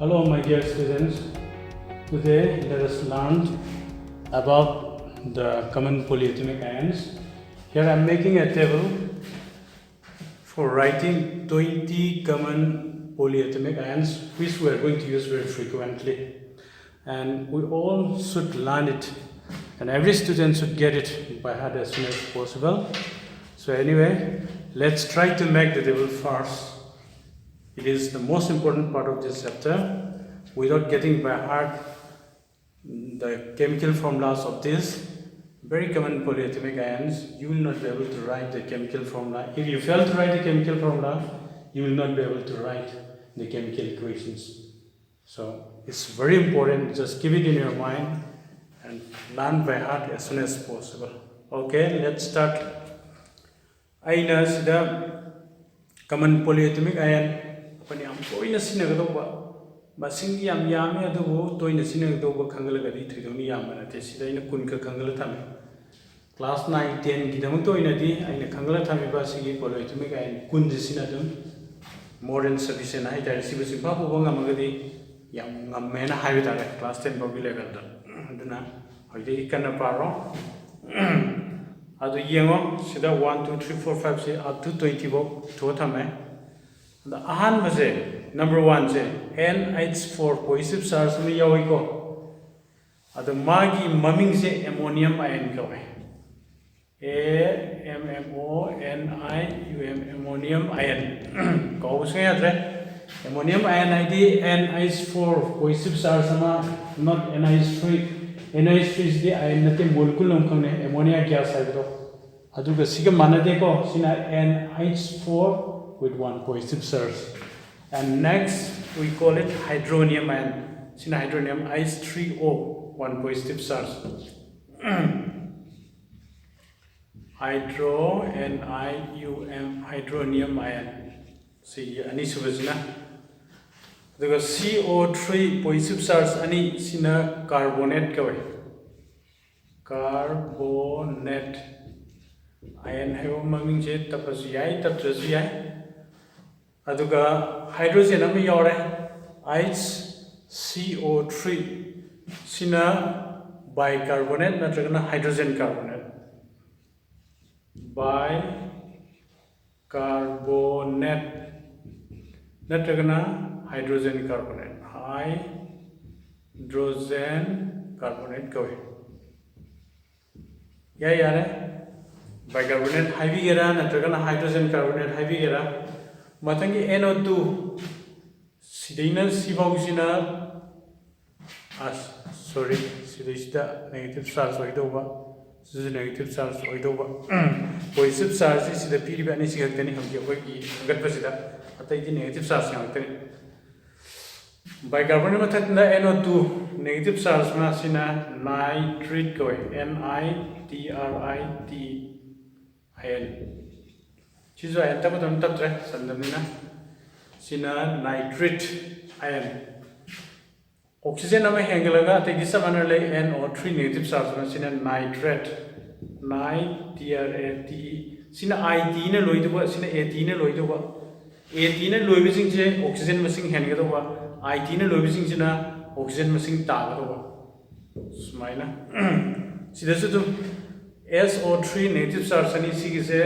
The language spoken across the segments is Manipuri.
Hello my dear students, today let us learn about the common polyatomic ions. Here I am making a table for writing 20 common polyatomic ions which we are going to use very frequently, and we all should learn it, and every student should get it by heart as soon as possible. So anyway, let's try to make the table first. It is the most important part of this chapter. Without getting by heart the chemical formulas of these very common polyatomic ions, you will not be able to write the chemical formula. If you fail to write the chemical formula, you will not be able to write the chemical equations. So it's very important, just keep it in your mind and learn by heart as soon as possible. Okay, let's start. Aina sida common polyatomic ion pani am toina sinagado masing yam yami adubu toina sinagado khangalagadi thidoni yamana te sida ina kun ka khangala thame class 9 10 gidam toina di aina khangala thame ba sigi polyatomic ion kun jisina dum more than sufficient hai ta sibu simpa ko ngamagadi yam ngammena haibe ta class 10 bobi level da aduna hoide ikana paro adu yengo sida 1 2 3 4 5 6 up to 20 bo to thame the ahan baje number 1 je NH4 positive charge me yawi ko adu magi maming je ammonium ion ko ammonium ion ko usme atre ammonium ion id NH4 positive charge sama not NH3 is the ion nate molecule namkhane ammonia gas aibdo aduga siga manade ko sina NH4 with one positive charge. And next we call it hydronium ion. Sina hydronium H3O, one positive charge. Hydro and hydronium ion. See ani subasina. The CO3 positive charge ani sina carbonate kawai. Carbonate ion have maming je tapasu yai tapasu yai. Aduga hydrogen ami yore HCO3 sina bicarbonate natragana hydrogen carbonate bicarbonate natragana hydrogen carbonate kawe yare bicarbonate haibigera natragana hydrogen carbonate haibigera matangi NO2 sidina sibausina sorry sidista negative charge oidoba this is negative charge oidoba positive charge is the piri bani sigatani hamgi ogi gatbasida atai di negative charge ngatani bicarbonate mathatna NO2 negative charge ma sina nitrate ko NITRITE chizo ion ta badam tatre sandamina sina nitrate ion oxygen ama hengalaga te gisa manale NO3 negative charge na sina nitrate sina IT na loiduba sina AT na loiduba AT na loibising je oxygen masing hengadoba IT na loibising sina oxygen masing tagadoba smaina sida sudu SO3 negative charge ani sigise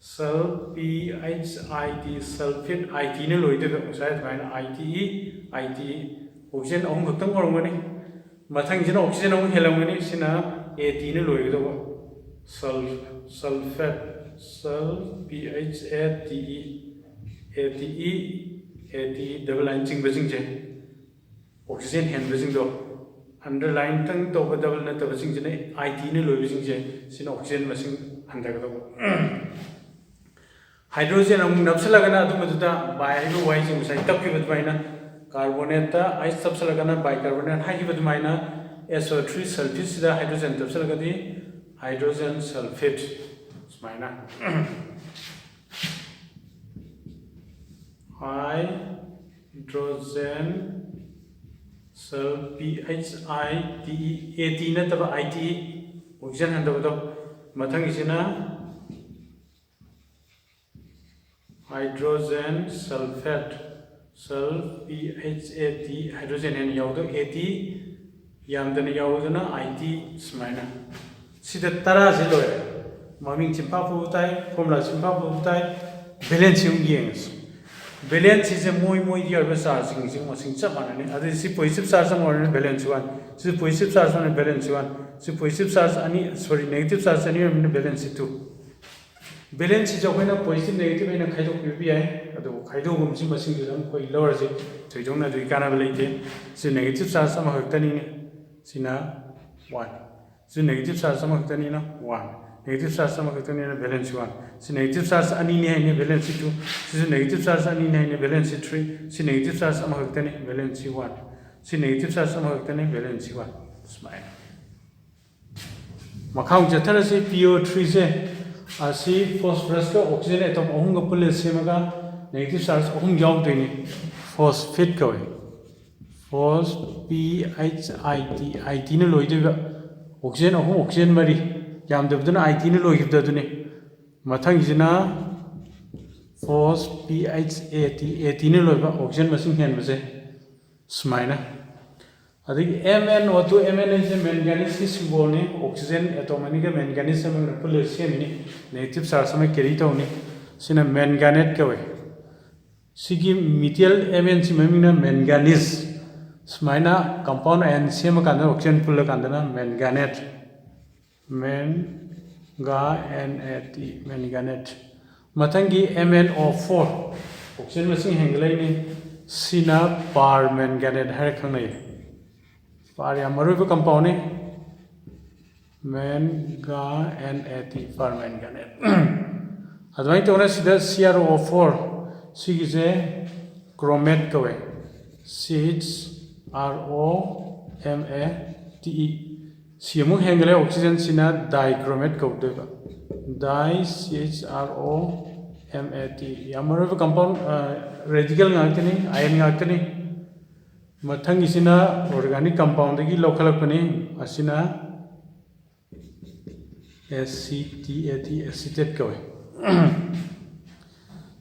sulphite sulfate IT ne loide be sai thmaina IT oxygen ahum khaktam orongani mathang jina oxygen ahum helangani sina AT ne loide do sulfate ATE double line ching bajing je oxygen hen bajing do underline tang to double na to bajing jine IT ne loide bajing je sina oxygen masing handaga do hydrogen among napsalagana adumaduda bi y jing sai tapibad baina carbonate ta ice tapsalagana bicarbonate haibad maina SO3 sulfate sida hydrogen tapsalagadi hydrogen sulfate maina hydrogen sulfate AT na taba IT oxygen handabado mathang isina hydrogen sulfate Sulf PHAT hydrogen and yaudo AT yamdana yaudana IT smaina. Sida tara zilo maming chimpa putai, formula chimpa putai, balance yung yengs. Balance is a muy year charging machine chapanani. Adi si positive charge on balance one. Si positive charge on balance one. Si positive charge ani sorry negative charge ani on balance two. Balance is a positive negative in a kind of UPI. Ado kaido gumsi machine to them quite lower. So you don't have to canability. So negative charge some hoctanina sina 1. So negative charge some hoctanina 1. Negative charge some hoctanina balance 1. So negative charge ani in balance 2. So negative charge ani in balance 3. So negative charge some hoctani balance 1. So negative charge some hoctani balance 1. Smile. Macau Jatarasi PO3 say. Asi phosphorus ka oxygen atom ohum ga pulle semaga negative charge ohum yaw doini phosphate ka phos PHIT IT ne loi deba oxygen ohum oxygen mari yam debduna IT ne loi gibda dune mathang jina phos PHAT AT ne loi ba oxygen masing hen base smaina adik MnO2 Mn is a manganese ki symbol ne oxygen atom ani ka manganese sama pulle semini negative charge sama carry tawni sina manganate ka sigi methyl Mn si mamina manganese smaina compound N sema kana oxygen pulla kandana manganate manganate matangi MnO4 oxygen masing henglai ni sina permanganate har khangai Paria Maruva compound manganate permanganate. Advai to us the CrO4 is a chromate kaway. CHROMATE. Siamu hangale oxygen sina dichromate kawdeva. CHROMATE. Yamaruva compound radical ngakani, iron ngakani. Mathang isina organic compound ki localapani asina acetate kawe.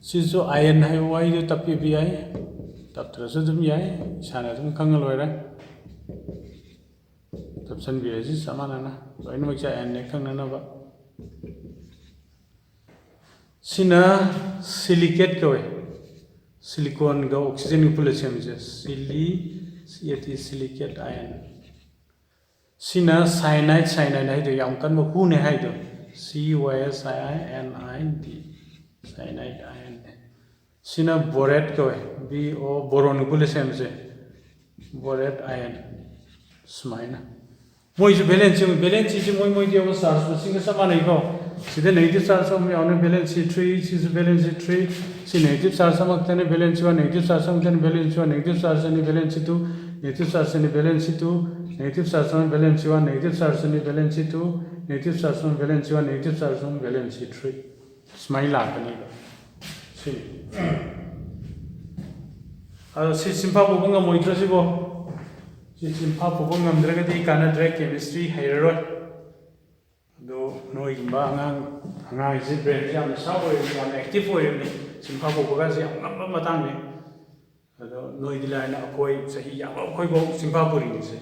Siso iron hai wai do tapi bi ai tap tra su dum yai sana dum kangal waira tap san bi ai samana na bain mak cha iron ne khang na ba sina silicate kawe silicon ga oxygen pula semje silicate ion sina cyanide hai do yam kan mo hu ne hai do CYSINID cyanide ion sina borate ko BO boron pula semje borate ion smaina moi ju balance is moi dia charge singa samana ko sida negative charge of me on balance 3 is balance 3 si negative charge of the balance 1 negative charge of the balance 1 negative charge and balance 2 negative charge and balance 2 negative charge of balance 1 negative charge and balance 2 negative charge of balance 1 negative charge of balance 3 smile apani si si simple bobanga moitra si bo si simple bobanga amdraga di kana direct chemistry hierarchy do no imba angang is brain jam sa oi jam active oi ni simpa bo ga si ngam matang ni ado no idila na koi sahi ya koi bo simpa bo ri ni se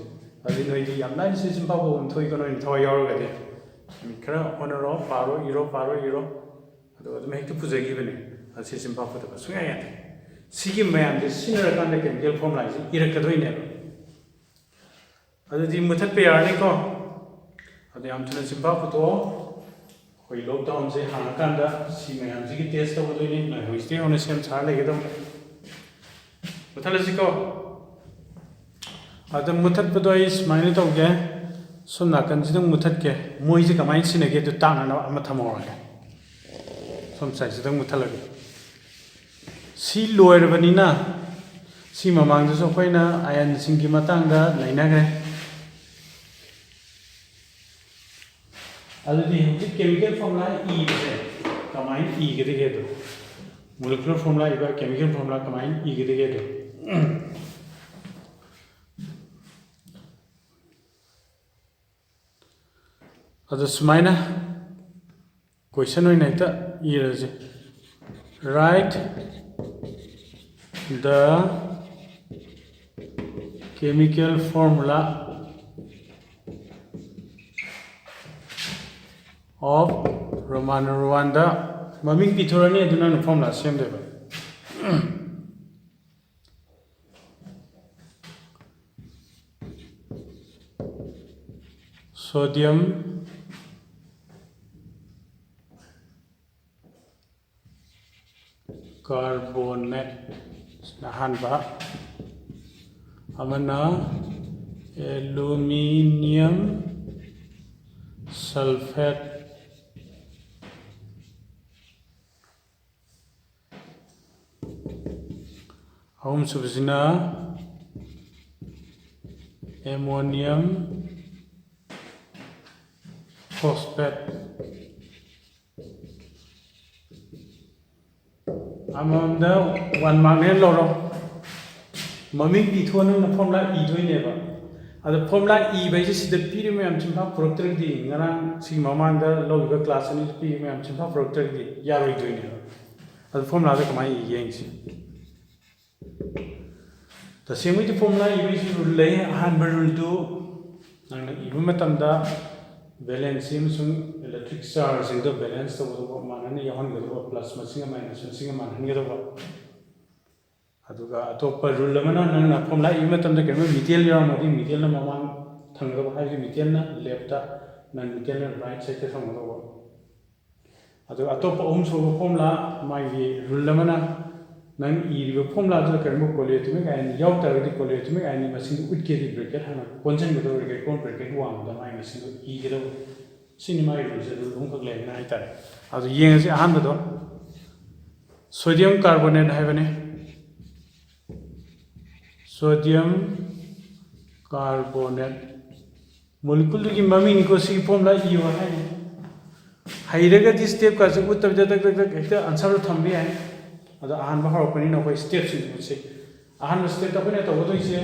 adi no idi yam na si simpa bo thoi ko no ni thoi yaw ga de mi kra honoro paro iro ado me tu puja gi bene asi simpa bo ta su ya sigi mayam de sinara kan de chemical formula is ira ka doi ne ado di muthat pe yar ni ko ado yam thana simpa bo to koi lockdown se hang kan da si mayam ji ki test to doi ni na hoiste on sem char le gedam muthala si ko ado muthat bo doi smile to ge sum na kan ji dang muthat ke moi ji kamai sine ge to tang na ama thamo ga som sai ji dang muthala ge si loir bani na si mamang ju so koi na ayan sing ki matang da laina ge already chemical formula E se combine E ke de do molecular formula iba chemical formula combine E ke de do ado sumaina question oi naita E raje write the chemical formula of Rwanda maming pithorani aduna formula same deba sodium carbonate nahanba amana aluminium sulfate ahum subsina ammonium phosphate amamda one magnet loro maming pithonu na formula e doineba ada formula e by just the period me am chimpa proctor di ngara si mamanda logiba class ani pi me am chimpa proctor di yaroi doineba ada formula da kamai e yengs the same with the formula e by rule lay han rule do nang ibu matamda balance sum electric charge in the balance to manani yahan gado plus masing minus masing manan gado aduga atoppa rule lamana nang formula e matamda kerma material yaramodi material na mamang thangado hai material na left ta nan material na right side ta thangado adu atoppa so formula mai rule lamana nang e formula to kerma polyatomic and yaw target polyatomic and masing utke di bracket hana constant gado bracket kon bracket wang da mai masing e gado cinema rules rule khak le na itar adu yeng se ahan do sodium carbonate hai bane sodium carbonate molecule ki mami ni ko si formula e wa hai hairaga this step ka su uttab ja tak tak ekta answer thambi hai ada ahan ba harapani na ko steps ni se ahan step ta bane to do ise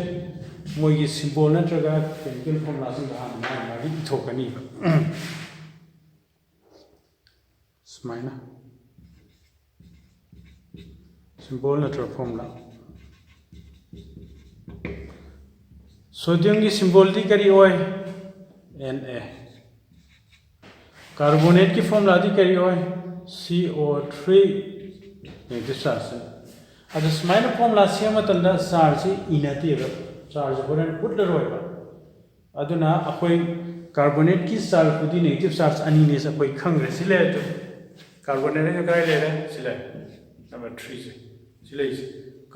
moi gi symbol na traga chemical formula sing ahan ma gi thokani smina symbol na tra formula sodium की symbol दी करी होए Na carbonate की formula दी करी होए CO3 negative charge अब स्माइल formula से हम तंदा charge इनाती है charge बोलें पुट लरोए बा अदुना अकोई carbonate की charge पुदी negative charge अनी ने से कोई खंग सिले तो carbonate ने क्या ले रहे सिले number 3 से सिले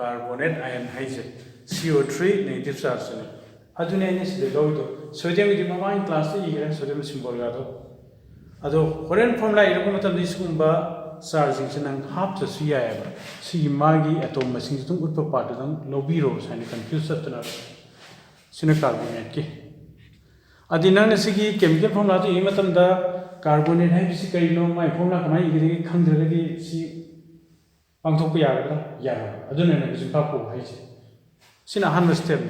carbonate ion है से CO3 negative charge से adune ne sile loido sodium di mama in class e gira sodium symbol gado ado foreign formula iro ko matam diskumba charging senang half to si aya si magi atom machine tung utpa part dang lobiro sine confuse satna sine carbonate ki adina ne sigi chemical formula to e matam da carbonate hai si kai no mai formula kamai igi khangdra gi si pangthok pa ya aduna ne bi pa ko hai sina han step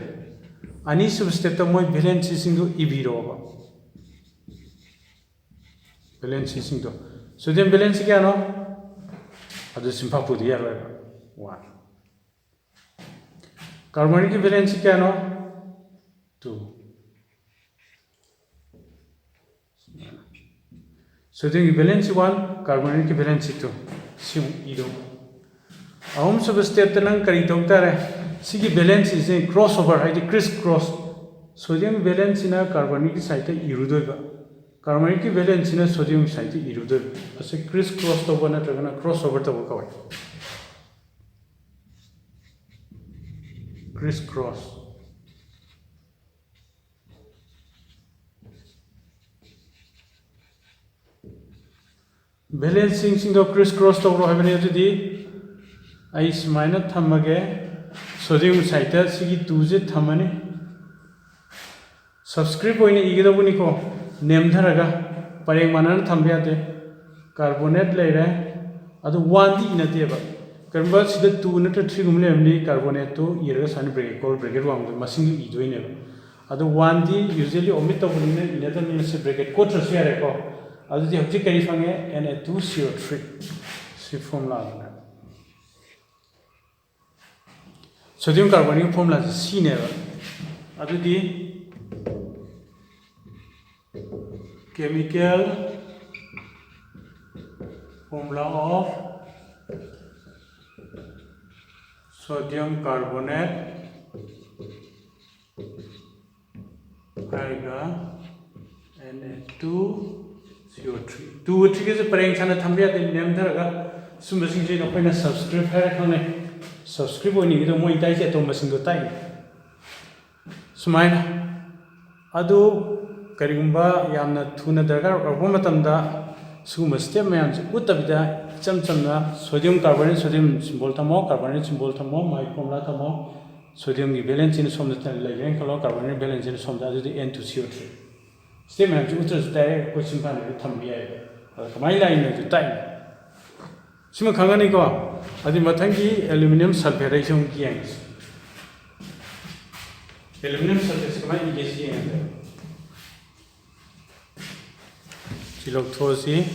ani sub step to moi balance sing do ibiro ba balance sing do sodium balance kya no adu simpa pu dia ra 1 carbonic balance kya no 2 sodium balance 1 carbonic balance 2 sim ido ahum sub step tanang kari tok tare sigi balance is a crossover hai the criss cross sodium balance in a carbonic site irudoiba carbonic balance in a sodium site irudoiba as a criss cross to one at crossover to kawai criss cross balancing sing the criss cross to ro have the ice minus thamage sodium site sigi 2 je thamani subscript hoine igida buni ko name dharaga pareng manan thambya de carbonate leire adu 1 di inate ba karba sida 2 nata 3 gumle amli carbonate to iraga san bracket call bracket wang masing i doine ba adu 1 di usually omit to buni ne inata ni se bracket ko tra share ko adu di object kari fange Na2CO3 si formula sodium carbonic formula is C never. Adu di chemical formula of sodium carbonate Na2CO3. 2 is a parent and a Tambia in Namdaraga. Summation of a subscribe Harakone. Subscribe when you don't want to at almost in the time. Sumina Adu Karimba Yamna Tuna Dagar or Womatamda Suma Stemans Utabida Chamchamna sodium carbonate sodium symbol tamo carbonate symbol tamo my formula tamo sodium valence in some the like carbonate valence in some the N2CO3. Stemans Utras direct question pan Tambia. My line is the time. Sima Kanganigo, Adimatangi aluminum sulfuration gangs. Aluminum sulfate is Siloctose,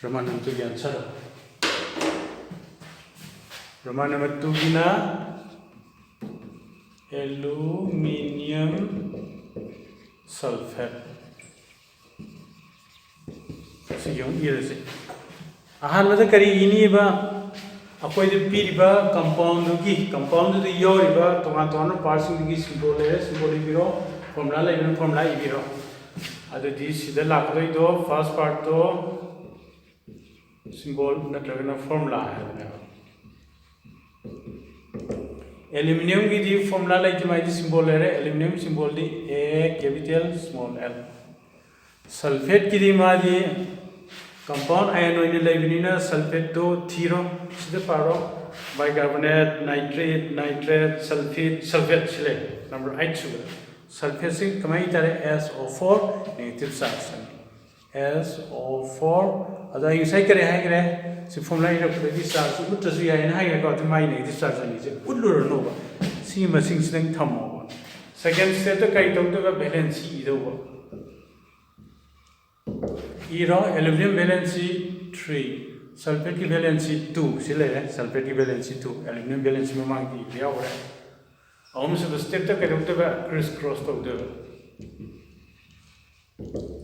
Romanum to Yansara. Romanum to Gina. Aluminium sulfate. So young years. Ahan with the Kariniba, according to Piriba, compound the Yoriba, Tomatona, passing the symbol biro, from La even from La Ibiro. Other this the Lacoido, first part to symbol not a formula. Aluminum with the formula like my symbol aluminum symbol the A capital small l. Sulfate kidimadi compound iron livinina sulfate to thero the paro bicarbonate nitrate sulfate number 8 sugar. Sulfate SO4 negative charge. SO4 other you say so formula of the charge would as we are in higher got to my negative charge and is a good nova. See machine thing come over. Second step the kite of the valence either work. Aluminum valency 3, sulfate valency 2, sulfate valency 2, aluminum valency among the hour. Almost the step the crisscross of the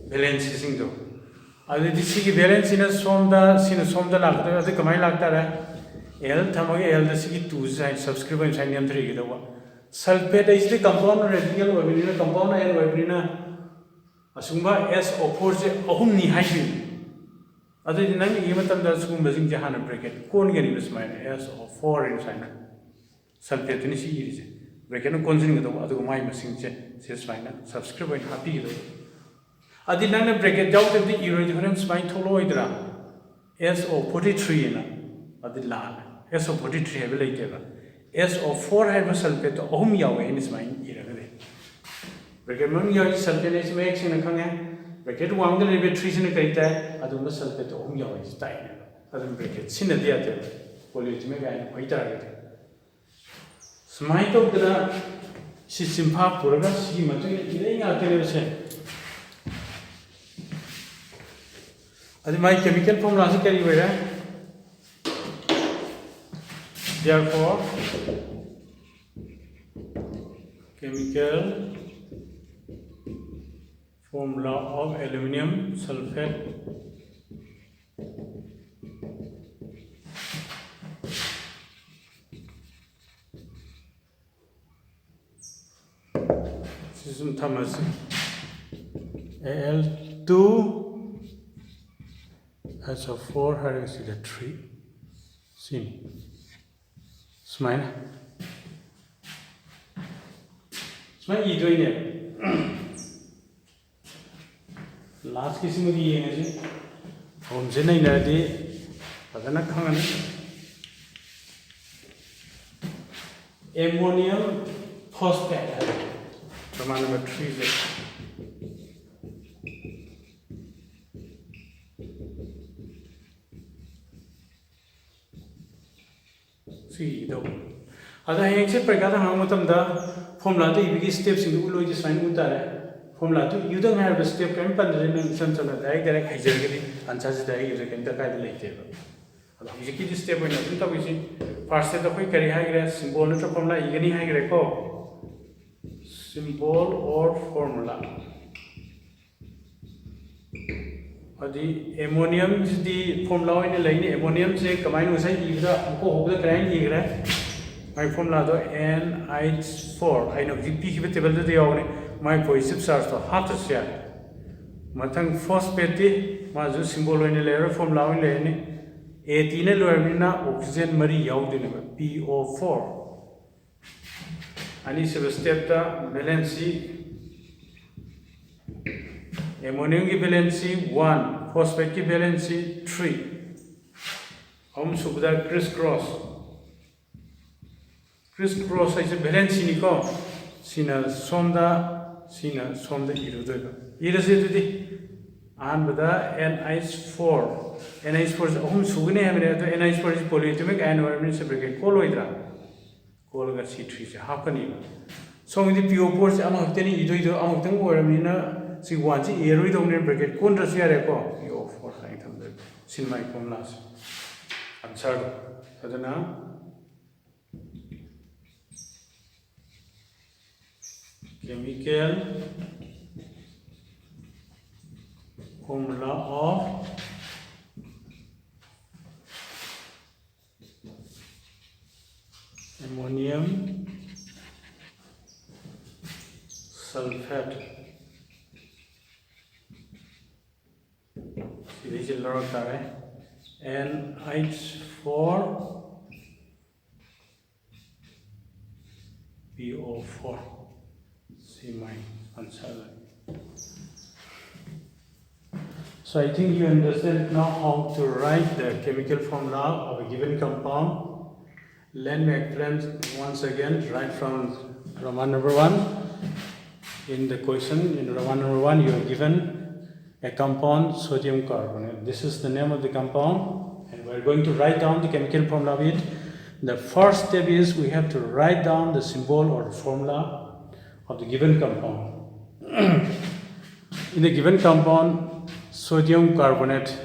valency single. Other the valence in a sonda, sinosonda lacta, the Kamai lacta, L Tamagi L the Siki 2 side subscriber and sign 3. Sulfate is the compound radical wabrina compound and wabrina. Asumba SO4 Ohumni Hybrid. Other than that, even the Sumba Jahana bracket, Kongan is mine SO4 inside. Sulfate in series. Bracket consuming the other my machine says fine, subscribe and happy. Adinana bracket out of the irreverence by Toloidra SO43 in Adilan SO43 have later SO4 have a sulfate Ohmia in his mind irreverent. Bracket Munya sulfate makes in a conga, bracket one the river trees in a great time, Adum sulfate Ohmia is dying. Adam bracket Sinadia, Polytimic and Waiter. Smite of the Sisimpa Puraga, see material out television. As my chemical formula is carried away. Therefore, chemical formula of aluminum sulfate System Thomas Al2 as a 4 has a 3 see smile you doing it last kiss with the energy home Jenny ammonium phosphate number 3 see though other hangs it pregada hamatam the formula the steps in the ulo is fine with that formula to you don't have a step can pan the some sort of direct hijacking and such direct you can take later. You keep this step when you talk with first set of quick carry high symbol not formula any high record symbol or formula. The ammonium is the formula in the line ammonium say combine with either the grand my formula NH4 I know VP table to the only my cohesive starts to half the share. Matang phosphate mazu symbol in the layer formula in the 18 lormina oxygen mari yaudin PO4 and is a step the valency ammonium की valency 1 phosphate की valency 3 हम सुबह crisscross ऐसे valency निको सीना सोमदा इरुदो इरसे तो आन बता NH4 NH4 हम सुगने हैं मेरे तो NH4 is polyatomic environment से ब्रैकेट कोल इधर कोल का C3 से हाफ करनी so इधर PO4 से हम हफ्ते नहीं इधर हम हफ्ते को और मिलना C1 से एरो इधर उन्हें ब्रैकेट कौन रसी आ रहा है PO4 का इधर तो सिनेमाई फॉर्मूला से आंसर तो ना chemical formula of ammonium sulfate NH4 PO4 see my answer. So I think you understand now how to write the chemical formula of a given compound. Let me explain once again right from Roman number 1. In the question in Roman number 1 you are given a compound sodium carbonate. This is the name of the compound and we are going to write down the chemical formula of it. The first step is we have to write down the symbol or formula of the given compound. In the given compound, sodium carbonate.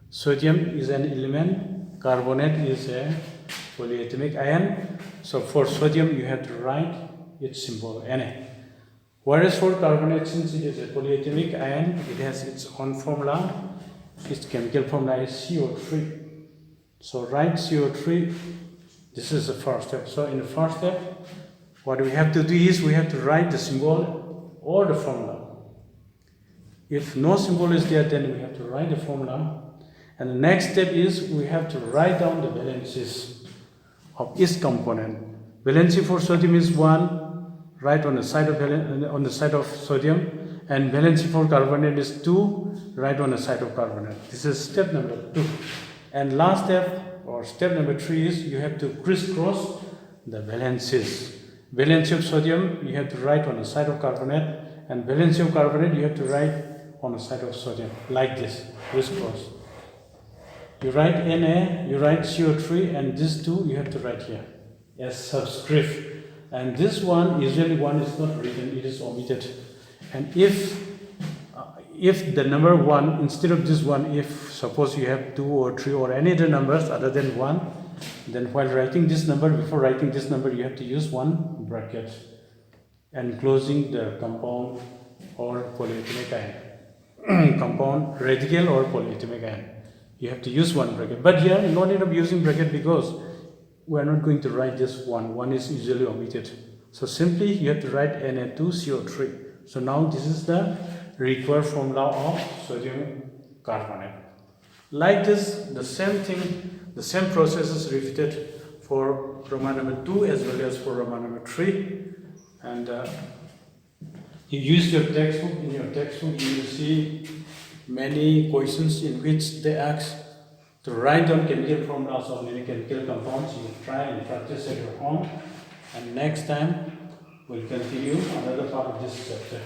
Sodium is an element, carbonate is a polyatomic ion. So for sodium, you have to write its symbol Na. Whereas for carbonate, since it is a polyatomic ion, it has its own formula. Its chemical formula is CO3. So write CO3. This is the first step. So in the first step, what we have to do is we have to write the symbol or the formula. If no symbol is there, then we have to write the formula. And the next step is we have to write down the valencies of each component. Valency for sodium is 1, right on the side of sodium, and valency for carbonate is 2, right on the side of carbonate. This is step number 2. And last step or step number 3 is you have to crisscross the valencies. Valency of sodium you have to write on the side of carbonate, and valency of carbonate you have to write on the side of sodium, like this, crisscross. You write Na, you write CO3, and this 2 you have to write here as subscript. And this one, usually one is not written, it is omitted. And if the number 1, instead of this one, if suppose you have 2 or 3 or any other numbers other than 1, then while writing this number, before writing this number, you have to use one bracket and closing the compound or polyatomic ion. Compound radical or polyatomic ion. You have to use one bracket. But here, no need of using bracket because we are not going to write this one. One is usually omitted. So simply you have to write Na2CO3. So now this is the required formula of sodium carbonate. Like this, the same thing, the same process is repeated for Roman number 2 as well as for Roman number 3. And you use your textbook. In your textbook, you will see many questions in which they ask to write down chemical formulas of many chemical compounds. You try and practice at your home. And next time, we'll continue another part of this chapter.